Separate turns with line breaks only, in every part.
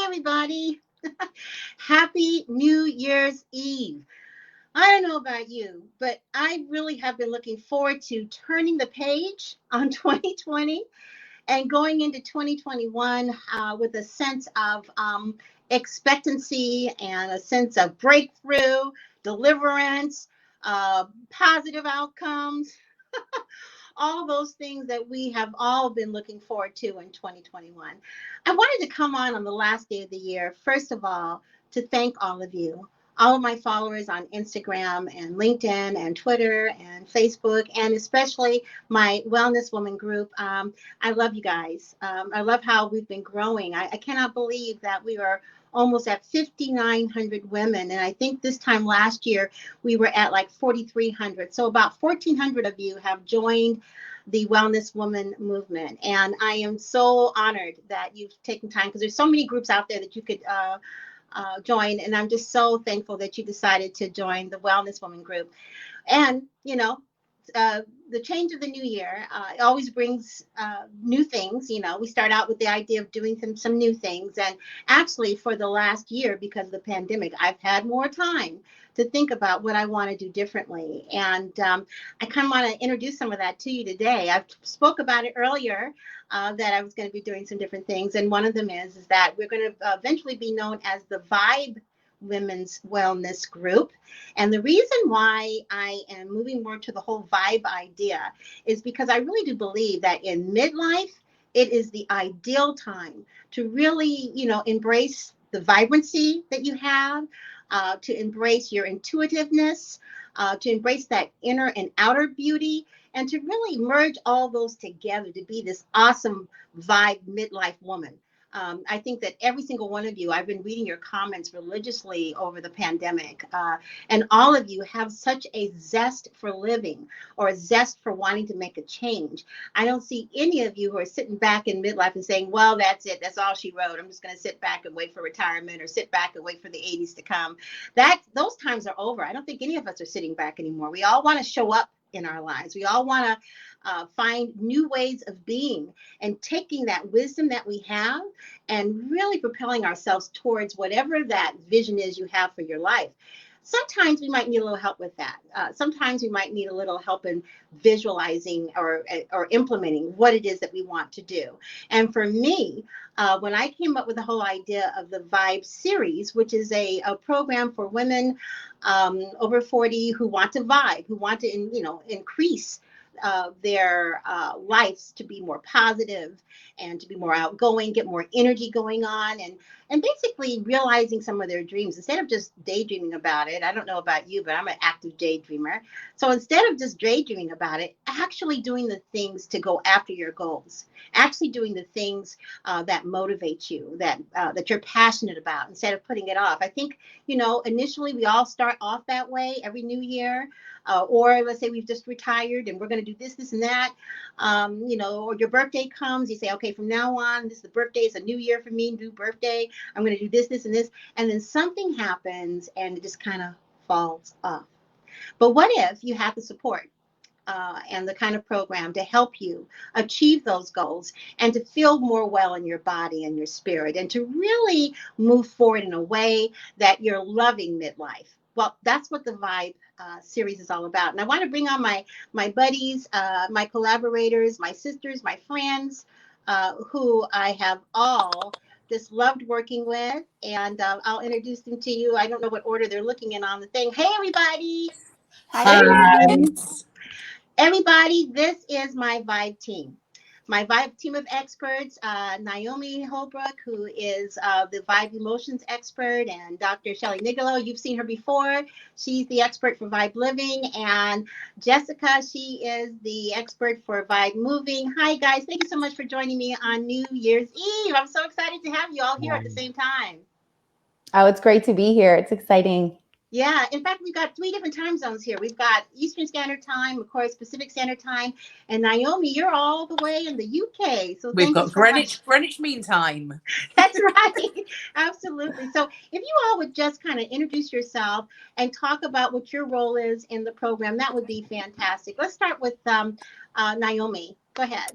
everybody. Happy New Year's Eve. I don't know about you, but I really have been looking forward to turning the page on 2020 and going into 2021 with a sense of expectancy and a sense of breakthrough, deliverance, positive outcomes, all those things that we have all been looking forward to in 2021. I wanted to come on the last day of the year, first of all, to thank all of my followers on Instagram and LinkedIn and Twitter and Facebook, and especially my Wellness Woman group. I love you guys. I love how we've been growing. I cannot believe that we are almost at 5,900 women. And I think this time last year, we were at like 4,300. So about 1,400 of you have joined the Wellness Woman movement. And I am so honored that you've taken time, because there's so many groups out there that you could join. And I'm just so thankful that you decided to join the Wellness Woman group. And, the change of the new year always brings new things. We start out with the idea of doing some new things. And actually, for the last year, because of the pandemic, I've had more time to think about what I want to do differently. And I kind of want to introduce some of that to you today. I've spoke about it earlier that I was going to be doing some different things. And one of them is that we're going to eventually be known as the V.I.B.E Women's Wellness Group. And the reason why I am moving more to the whole vibe idea is because I really do believe that in midlife, it is the ideal time to really, embrace the vibrancy that you have, to embrace your intuitiveness, to embrace that inner and outer beauty, and to really merge all those together to be this awesome vibe midlife woman. I think that every single one of you, I've been reading your comments religiously over the pandemic, and all of you have such a zest for living or a zest for wanting to make a change. I don't see any of you who are sitting back in midlife and saying, well, that's it. That's all she wrote. I'm just going to sit back and wait for retirement or sit back and wait for the 80s to come. Those times are over. I don't think any of us are sitting back anymore. We all want to show up in our lives. We all want to find new ways of being and taking that wisdom that we have and really propelling ourselves towards whatever that vision is you have for your life. Sometimes we might need a little help with that. Sometimes we might need a little help in visualizing or implementing what it is that we want to do. And for me, when I came up with the whole idea of the V.I.B.E series, which is a program for women over 40 who want to vibe, who want to increase their lives to be more positive and to be more outgoing, get more energy going on, and basically realizing some of their dreams instead of just daydreaming about it. I don't know about you, but I'm an active daydreamer. So instead of just daydreaming about it, actually doing the things to go after your goals, actually doing the things that motivate you, that you're passionate about, instead of putting it off. I think, initially we all start off that way every new year. Or let's say we've just retired and we're going to do this and that, or your birthday comes, you say, okay, from now on, this is the birthday, it's a new year for me, new birthday, I'm going to do this, and this, and then something happens and it just kind of falls off. But what if you have the support and the kind of program to help you achieve those goals and to feel more well in your body and your spirit and to really move forward in a way that you're loving midlife? Well, that's what the V.I.B.E series is all about. And I want to bring on my buddies, my collaborators, my sisters, my friends, who I have all just loved working with. And I'll introduce them to you. I don't know what order they're looking in on the thing. Hey, everybody.
Hi.
Everybody, this is my V.I.B.E team. My V.I.B.E team of experts, Naomi Holbrook, who is the V.I.B.E emotions expert, and Dr. Shelley Nigolo. You've seen her before. She's the expert for V.I.B.E living. And Jessica, she is the expert for V.I.B.E moving. Hi, guys. Thank you so much for joining me on New Year's Eve. I'm so excited to have you all here at the same time.
Oh, it's great to be here. It's exciting.
Yeah, in fact, we've got 3 different time zones here. We've got Eastern Standard Time, of course, Pacific Standard Time, and Naomi, you're all the way in the UK. So
we've got
so
Greenwich Mean Time.
That's right. Absolutely. So if you all would just kind of introduce yourself and talk about what your role is in the program, that would be fantastic. Let's start with Naomi. Go ahead.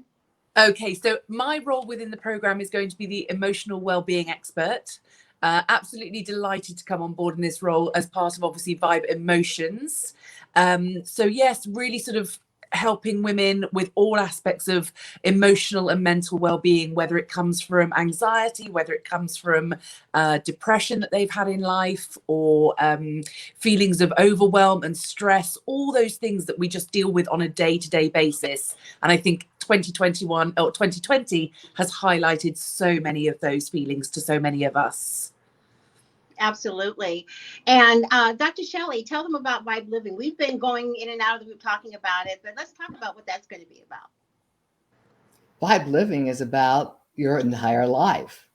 Okay, so my role within the program is going to be the emotional well-being expert. Absolutely delighted to come on board in this role as part of obviously V.I.B.E Emotions. So yes, really sort of helping women with all aspects of emotional and mental well-being, whether it comes from anxiety, whether it comes from depression that they've had in life, or feelings of overwhelm and stress, all those things that we just deal with on a day-to-day basis. And I think 2021 or 2020 has highlighted so many of those feelings to so many of us.
Absolutely. And Dr. Shelley, tell them about V.I.B.E Living. We've been going in and out of the group talking about it, but let's talk about what that's going to be about.
V.I.B.E Living is about your entire life,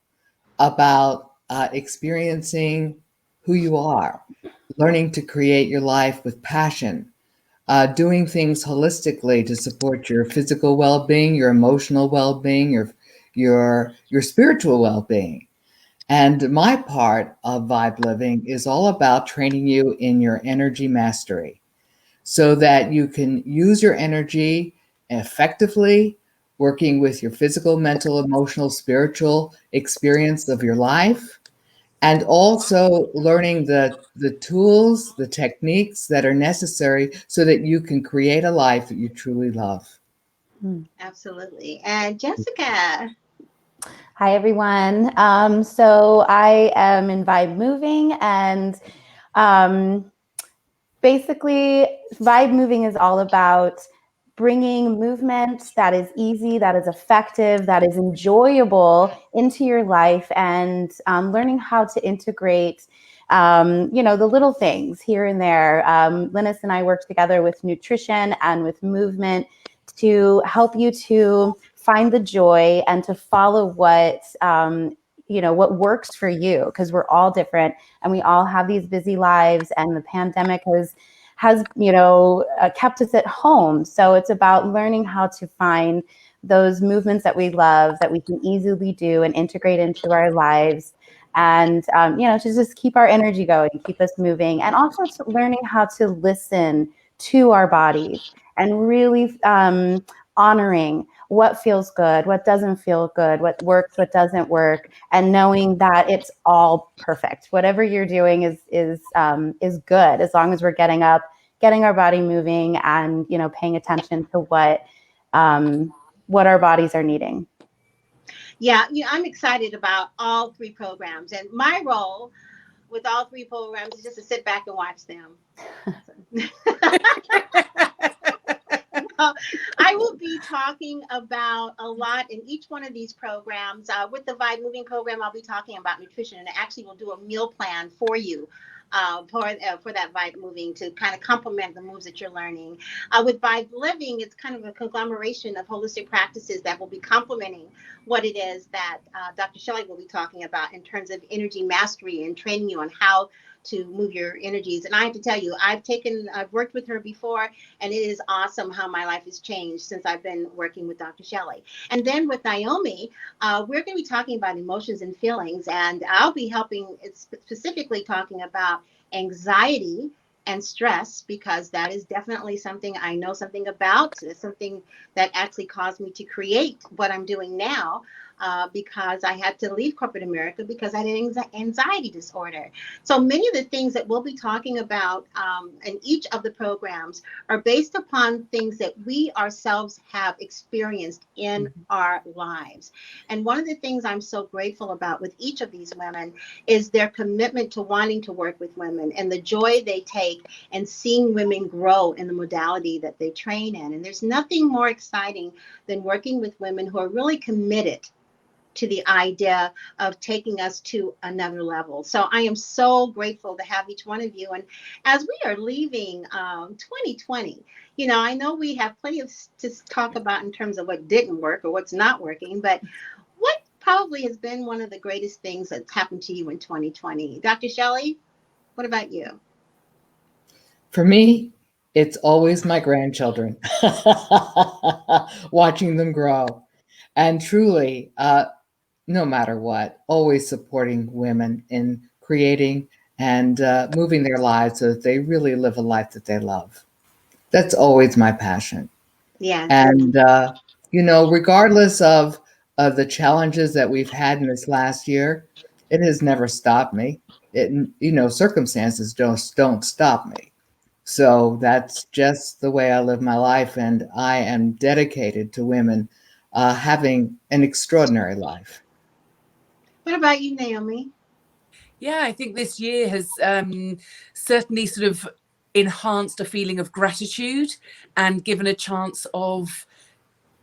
about experiencing who you are, learning to create your life with passion, doing things holistically to support your physical well-being, your emotional well-being, your spiritual well-being. And my part of V.I.B.E Living is all about training you in your energy mastery so that you can use your energy effectively, working with your physical, mental, emotional, spiritual experience of your life, and also learning the tools, the techniques that are necessary so that you can create a life that you truly love.
Absolutely. And Jessica.
Hi, everyone. So I am in V.I.B.E Moving, and basically, V.I.B.E Moving is all about bringing movement that is easy, that is effective, that is enjoyable into your life, and learning how to integrate, the little things here and there. Linus and I work together with nutrition and with movement to help you to find the joy and to follow what works for you, because we're all different and we all have these busy lives, and the pandemic has kept us at home. So it's about learning how to find those movements that we love, that we can easily do and integrate into our lives, and to just keep our energy going, keep us moving, and also to learning how to listen to our bodies and really honoring what feels good, what doesn't feel good, what works, what doesn't work, and knowing that it's all perfect. Whatever you're doing is good, as long as we're getting up, getting our body moving, and paying attention to what our bodies are needing.
Yeah, I'm excited about all three programs, and my role with all three programs is just to sit back and watch them. I will be talking about a lot in each one of these programs. With the V.I.B.E Moving program, I'll be talking about nutrition, and actually we'll do a meal plan for you for that V.I.B.E Moving to kind of complement the moves that you're learning. With V.I.B.E Living, it's kind of a conglomeration of holistic practices that will be complementing what it is that Dr. Shelley will be talking about in terms of energy mastery and training you on how to move your energies. And I have to tell you, I've worked with her before, and it is awesome how my life has changed since I've been working with Dr. Shelley. And then with Naomi, we're going to be talking about emotions and feelings, and I'll be specifically talking about anxiety and stress, because that is definitely something I know something about. It's something that actually caused me to create what I'm doing now. Because I had to leave corporate America because I had an anxiety disorder. So many of the things that we'll be talking about in each of the programs are based upon things that we ourselves have experienced in our lives. And one of the things I'm so grateful about with each of these women is their commitment to wanting to work with women and the joy they take in seeing women grow in the modality that they train in. And there's nothing more exciting than working with women who are really committed to the idea of taking us to another level. So I am so grateful to have each one of you. And as we are leaving 2020, I know we have plenty to talk about in terms of what didn't work or what's not working, but what probably has been one of the greatest things that's happened to you in 2020? Dr. Shelley, what about you?
For me, it's always my grandchildren, watching them grow. And truly, no matter what, always supporting women in creating and moving their lives so that they really live a life that they love. That's always my passion.
Yes.
And You know, regardless of the challenges that we've had in this last year, it has never stopped me. It, you know, circumstances don't stop me. So that's just the way I live my life, and I am dedicated to women having an extraordinary life.
What about you, Naomi?
Yeah, I think this year has certainly sort of enhanced a feeling of gratitude and given a chance of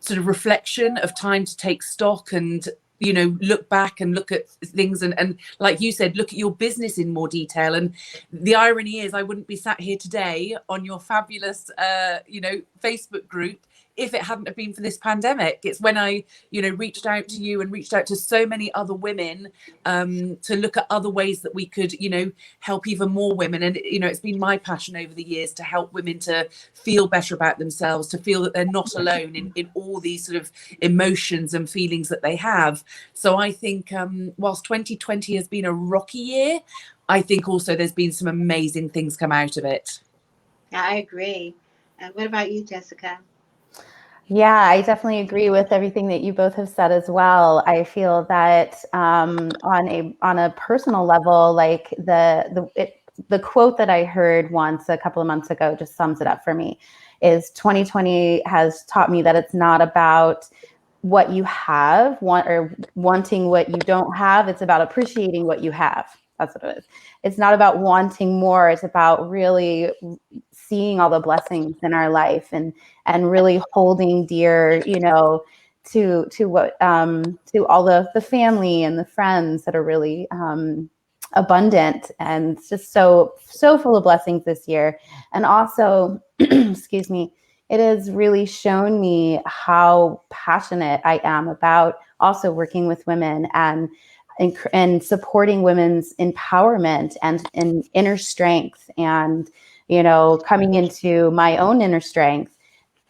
sort of reflection, of time to take stock and, you know, look back and look at things and like you said, look at your business in more detail. And the irony is I wouldn't be sat here today on your fabulous you know, Facebook group if it hadn't have been for this pandemic. It's when I, you know, reached out to you and reached out to so many other women to look at other ways that we could, you know, help even more women. And, you know, it's been my passion over the years to help women to feel better about themselves, to feel that they're not alone in all these sort of emotions and feelings that they have. So I think whilst 2020 has been a rocky year, I think also there's been some amazing things come out of it.
Yeah, I agree. What about you, Jessica?
Yeah, I definitely agree with everything that you both have said as well. I feel that on a personal level, like the quote that I heard once a couple of months ago just sums it up for me. Is 2020 has taught me that it's not about what you have, or wanting what you don't have. It's about appreciating what you have. That's what it is. It's not about wanting more. It's about really seeing all the blessings in our life and really holding dear, you know, to what to all the family and the friends that are really abundant, and it's just so full of blessings this year. And also, excuse me, it has really shown me how passionate I am about also working with women and supporting women's empowerment and inner strength, and, you know, coming into my own inner strength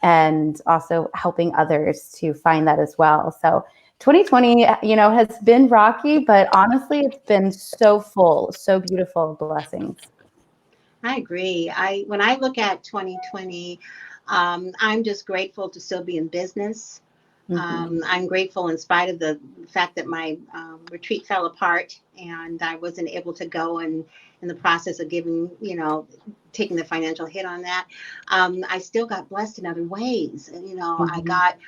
and also helping others to find that as well. So 2020, you know, has been rocky, but honestly, it's been so full, so beautiful blessings.
I agree. When I look at 2020, I'm just grateful to still be in business. I'm grateful in spite of the fact that my retreat fell apart and I wasn't able to go, and in the process of giving, you know, taking the financial hit on that, I still got blessed in other ways. You know, I got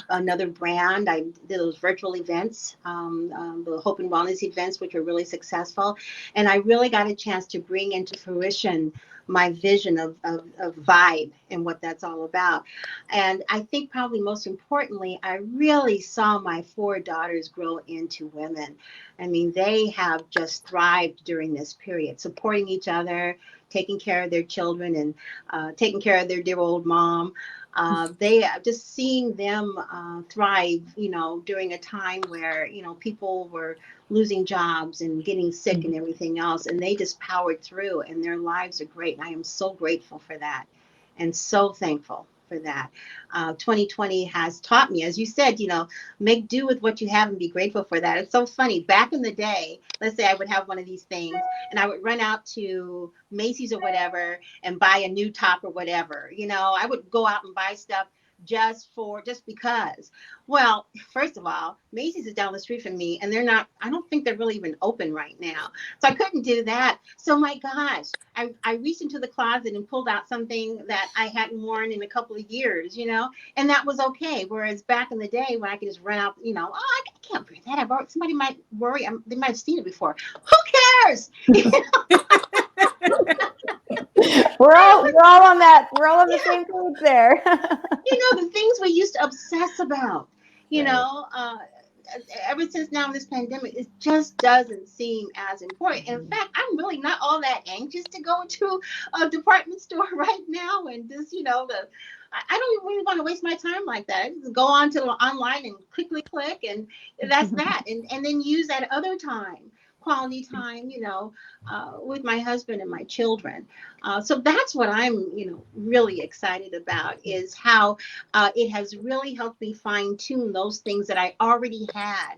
another brand. I did those virtual events, the Hope and Wellness events, which were really successful. And I really got a chance to bring into fruition my vision of V.I.B.E and what that's all about. And I think probably most importantly, I really saw my four daughters grow into women. I mean, they have just thrived during this period, supporting each other, taking care of their children, and taking care of their dear old mom. They just seeing them thrive, you know, during a time where, you know, people were losing jobs and getting sick and everything else, and they just powered through, and their lives are great. And I am so grateful for that, and so thankful for that. 2020 has taught me, as you said, you know, make do with what you have and be grateful for that. It's so funny. Back in the day, let's say I would have one of these things and I would run out to Macy's or whatever and buy a new top or whatever. You know, I would go out and buy stuff just because. Well, first of all, Macy's is down the street from me, and I don't think they're really even open right now. So I couldn't do that. So my gosh, I reached into the closet and pulled out something that I hadn't worn in a couple of years, you know, and that was okay. Whereas back in the day when I could just run out, you know, oh, I can't wear that. Somebody might worry. They might have seen it before. Who cares?
We're all on that. We're all on the same page there.
You know, the things we used to obsess about, you
Right.
know, ever since now this pandemic, it just doesn't seem as important. In fact, I'm really not all that anxious to go to a department store right now and just, you know, I don't really want to waste my time like that. I just go on to online and click, and that's that. And then use that other time, quality time, you know, with my husband and my children. So that's what I'm, you know, really excited about, is how it has really helped me fine tune those things that I already had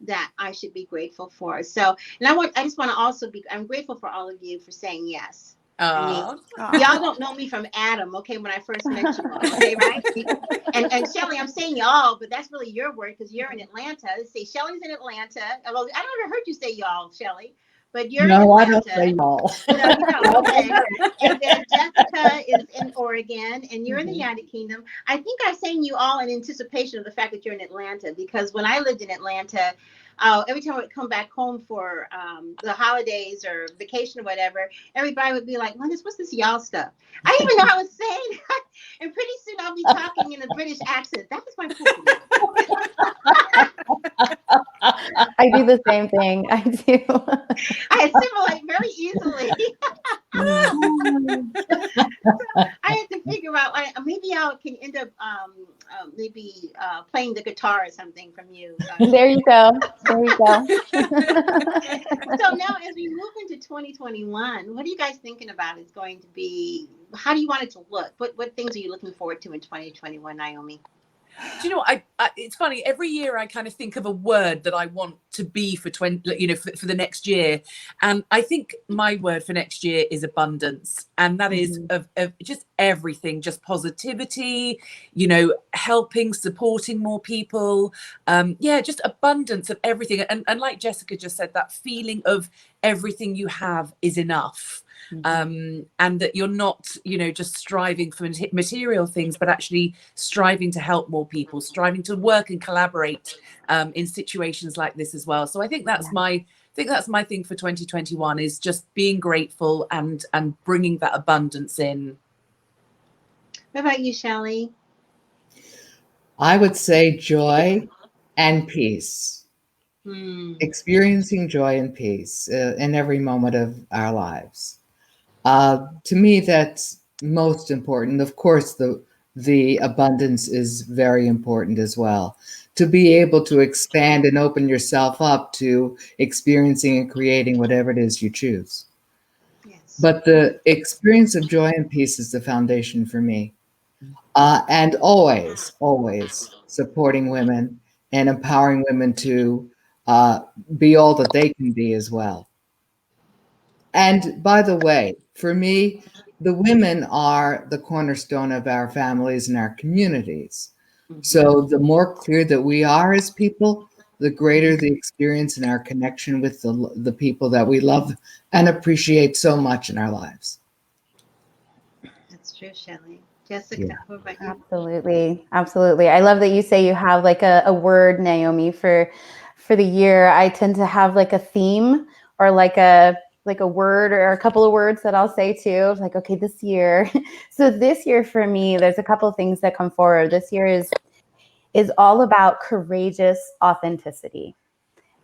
that I should be grateful for. So, and I just want to also I'm grateful for all of you for saying yes. I mean,
Oh,
y'all don't know me from Adam, okay, when I first met you all, okay, right? And Shelly, I'm saying y'all, but that's really your word because you're in Atlanta. Let's see, Shelly's in Atlanta. Well, I never heard you say y'all, Shelly, but you're in
No, I don't
Atlanta.
say y'all.
No, you don't. Okay. And then Jessica is in Oregon and you're in the
Mhm.
United Kingdom. I think I'm saying you all in anticipation of the fact that you're in Atlanta because when I lived in Atlanta, every time I would come back home for the holidays or vacation or whatever, everybody would be like, what's this y'all stuff? I didn't even know I was saying that. And pretty soon I'll be talking in a British accent. That is my full name.
I do the same thing. I do.
I assimilate very easily. I had to figure out. Maybe I can end up maybe playing the guitar or something from you.
There you go. There you go.
So now, as we move into 2021, what are you guys thinking about? Is going to be? How do you want it to look? What things are you looking forward to in 2021, Naomi?
do you know what? It's funny. Every year I kind of think of a word that I want to be for for the next year, and I think my word for next year is abundance, and that is of just everything, just positivity, helping, supporting more people, just abundance of everything, and like Jessica just said, that feeling of everything you have is enough. And that you're not just striving for material things, but actually striving to help more people, striving to work and collaborate in situations like this as well. So I think that's my thing for 2021 is just being grateful and bringing that abundance in.
What about you, Shelley?
I would say joy and peace. Experiencing joy and peace in every moment of our lives. To me, that's most important. Of course, the abundance is very important as well. To be able to expand and open yourself up to experiencing and creating whatever it is you choose.
Yes.
But the experience of joy and peace is the foundation for me. And always, always supporting women and empowering women to be all that they can be as well. And by the way, for me, the women are the cornerstone of our families and our communities. So the more clear that we are as people, the greater the experience and our connection with the people that we love and appreciate so much in our lives.
That's true, Shelley. Jessica,
Yeah.
what about you?
Absolutely. Absolutely. I love that you say you have like a word, Naomi, for the year. I tend to have like a theme or like a word or a couple of words that I'll say too. Like, okay, this year. So this year for me, there's a couple of things that come forward. This year is all about courageous authenticity.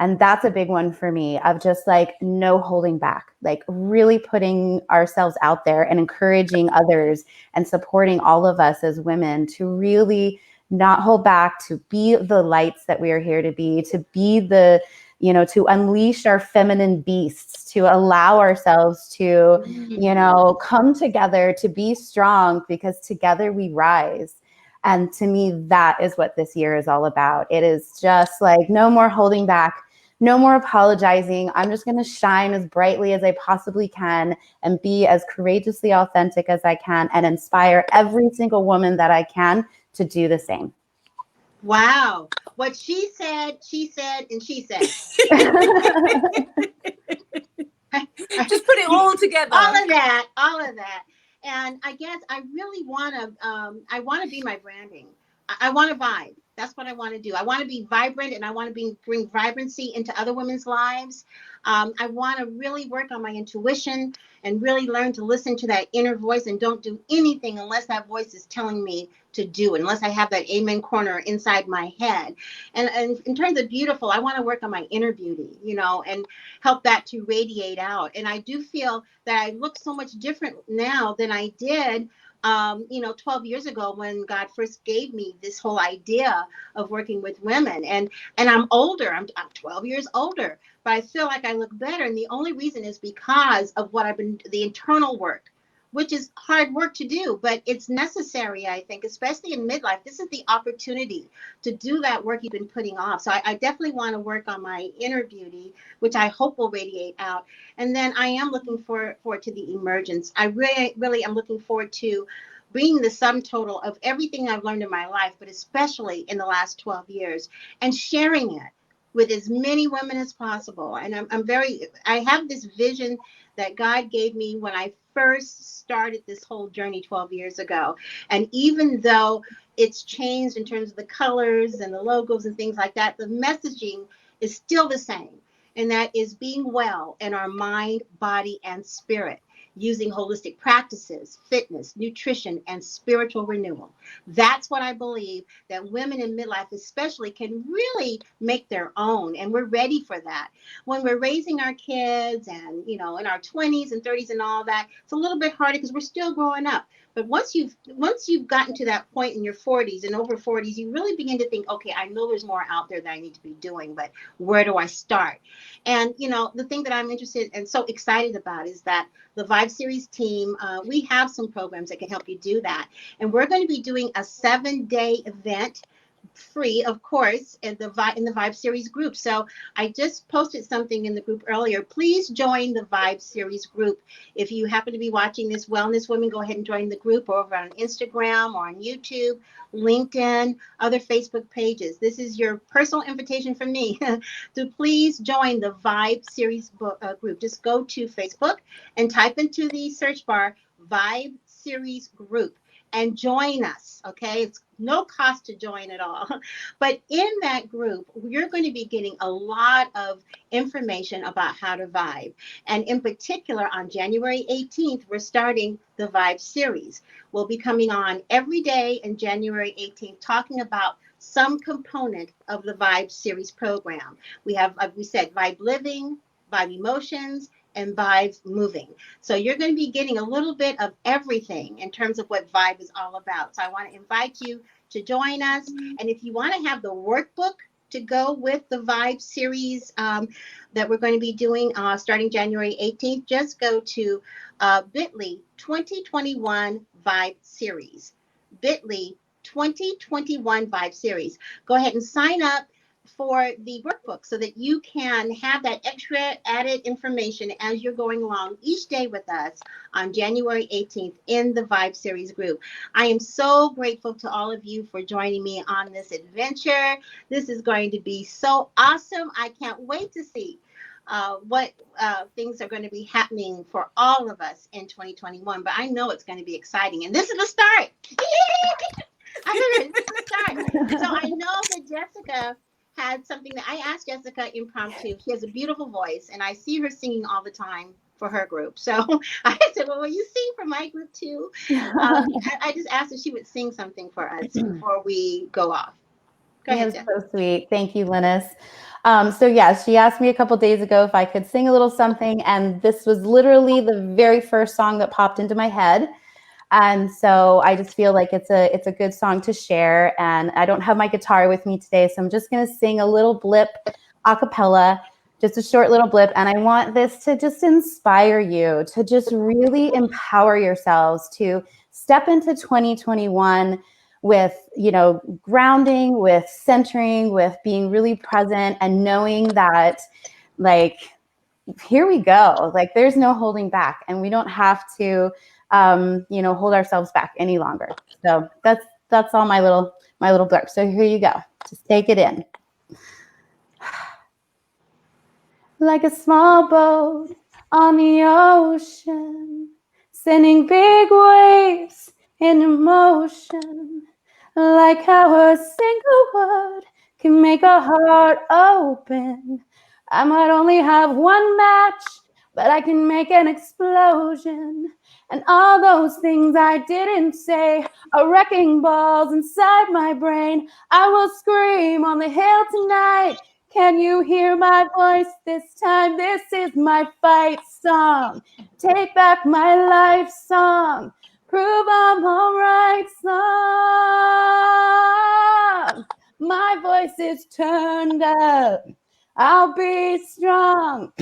And that's a big one for me of just like no holding back, like really putting ourselves out there and encouraging others and supporting all of us as women to really not hold back, to be the lights that we are here to be the, to unleash our feminine beasts, to allow ourselves to, come together, to be strong, because together we rise. And to me, that is what this year is all about. It is just like no more holding back, no more apologizing. I'm just going to shine as brightly as I possibly can and be as courageously authentic as I can and inspire every single woman that I can to do the same.
Wow. What she said, and she said.
Just put it all together.
All of that. And I guess I really want to be my branding. I want to vibe. That's what I want to do. I want to be vibrant and I want to bring vibrancy into other women's lives. I want to really work on my intuition and really learn to listen to that inner voice and don't do anything unless that voice is telling me to do it, unless I have that amen corner inside my head. And in terms of beautiful, I want to work on my inner beauty, and help that to radiate out. And I do feel that I look so much different now than I did 12 years ago when God first gave me this whole idea of working with women. And I'm older. I'm 12 years older, but I feel like I look better. And the only reason is because of the internal work which is hard work to do, but it's necessary, I think, especially in midlife. This is the opportunity to do that work you've been putting off. So I definitely want to work on my inner beauty, which I hope will radiate out. And then I am looking forward to the emergence. I really am looking forward to being the sum total of everything I've learned in my life, but especially in the last 12 years, and sharing it with as many women as possible. And I have this vision that God gave me when I first started this whole journey 12 years ago. And even though it's changed in terms of the colors and the logos and things like that, the messaging is still the same. And that is being well in our mind, body, and spirit, using holistic practices, fitness, nutrition, and spiritual renewal. That's what I believe that women in midlife especially can really make their own. And we're ready for that. When we're raising our kids and, in our 20s and 30s and all that, it's a little bit harder because we're still growing up. But once you've gotten to that point in your 40s and over 40s, you really begin to think, okay, I know there's more out there that I need to be doing, but where do I start? And, the thing that I'm interested and so excited about is that the V.I.B.E series team, we have some programs that can help you do that. And we're going to be doing a 7-day event, free, of course, in the V.I.B.E series group. So I just posted something in the group earlier. Please join the V.I.B E series group. If you happen to be watching this, Wellness Women, go ahead and join the group over on Instagram or on YouTube, LinkedIn, other Facebook pages. This is your personal invitation from me to please join the V.I.B E series group. Just go to Facebook and type into the search bar V.I.B E series group and join us. Okay, it's no cost to join at all. But in that group, you're going to be getting a lot of information about how to vibe. And in particular, on January 18th, we're starting the V.I.B E series. We'll be coming on every day in January 18th, talking about some component of the V.I.B E series program. We have, like we said, V.I.B E Living, V.I.B E Emotions, and V.I.B E Moving. So you're going to be getting a little bit of everything in terms of what V.I.B E is all about. So I want to invite you to join us. And if you want to have the workbook to go with the V.I.B E series that we're going to be doing starting January 18th, just go to bit.ly 2021 V.I.B E series. bit.ly 2021 V.I.B E series. Go ahead and sign up for the workbook so that you can have that extra added information as you're going along each day with us on January 18th in the V.I.B E series group. I am so grateful to all of you for joining me on this adventure. This is going to be so awesome. I can't wait to see what things are going to be happening for all of us in 2021, but I know it's going to be exciting. And this is the start. I heard it. This is the start. So I know that Jessica had something that I asked Jessica impromptu. She has a beautiful voice, and I see her singing all the time for her group. So I said, well, will you sing for my group too? I just asked if she would sing something for us before we go off. Go ahead, Jen.
So sweet. Thank you, Linus. So yeah, she asked me a couple days ago if I could sing a little something, and this was literally the very first song that popped into my head. And so I just feel like it's a good song to share. And I don't have my guitar with me today, so I'm just going to sing a little blip a cappella, just a short little blip. And I want this to just inspire you to just really empower yourselves to step into 2021 with, grounding, with centering, with being really present and knowing that, like, here we go. Like, there's no holding back, and we don't have to hold ourselves back any longer. So that's all my little blurb. So here you go. Just take it in. Like a small boat on the ocean, sending big waves in motion. Like how a single word can make a heart open. I might only have one match, but I can make an explosion. And all those things I didn't say are wrecking balls inside my brain. I will scream on the hill tonight. Can you hear my voice this time? This is my fight song. Take back my life song. Prove I'm alright song. My voice is turned up. I'll be strong.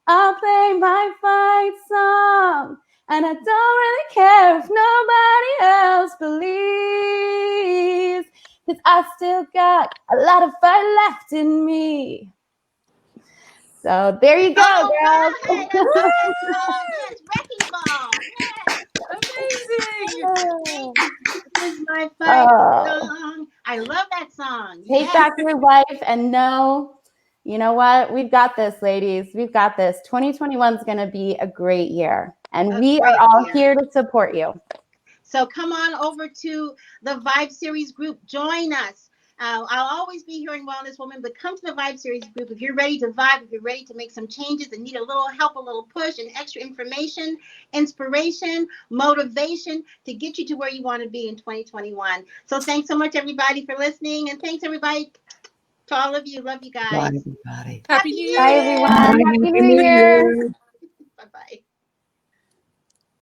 I'll play my fight song. And I don't really care if nobody else believes, 'cause I still got a lot of fire left in me. So there you go,
All
girls.
right. I love that song. Yes, Wrecking Ball. Yes.
Amazing.
This is my fight song. I love that song.
Take
Yes.
back your life and know, you know what? We've got this, ladies. We've got this. 2021 is going to be a great year. And we are
great
all
year.
here to support you.
So come on over to the V.I.B.E series group. Join us. I'll always be here in Wellness Woman, but come to the V.I.B.E series group if you're ready to vibe, if you're ready to make some changes and need a little help, a little push, and extra information, inspiration, motivation to get you to where you want to be in 2021. So thanks so much, everybody, for listening. And thanks, everybody, to all of you. Love you
Bye,
guys.
everybody.
Happy New
Bye,
Year.
everyone. Happy New Year.
Bye-bye.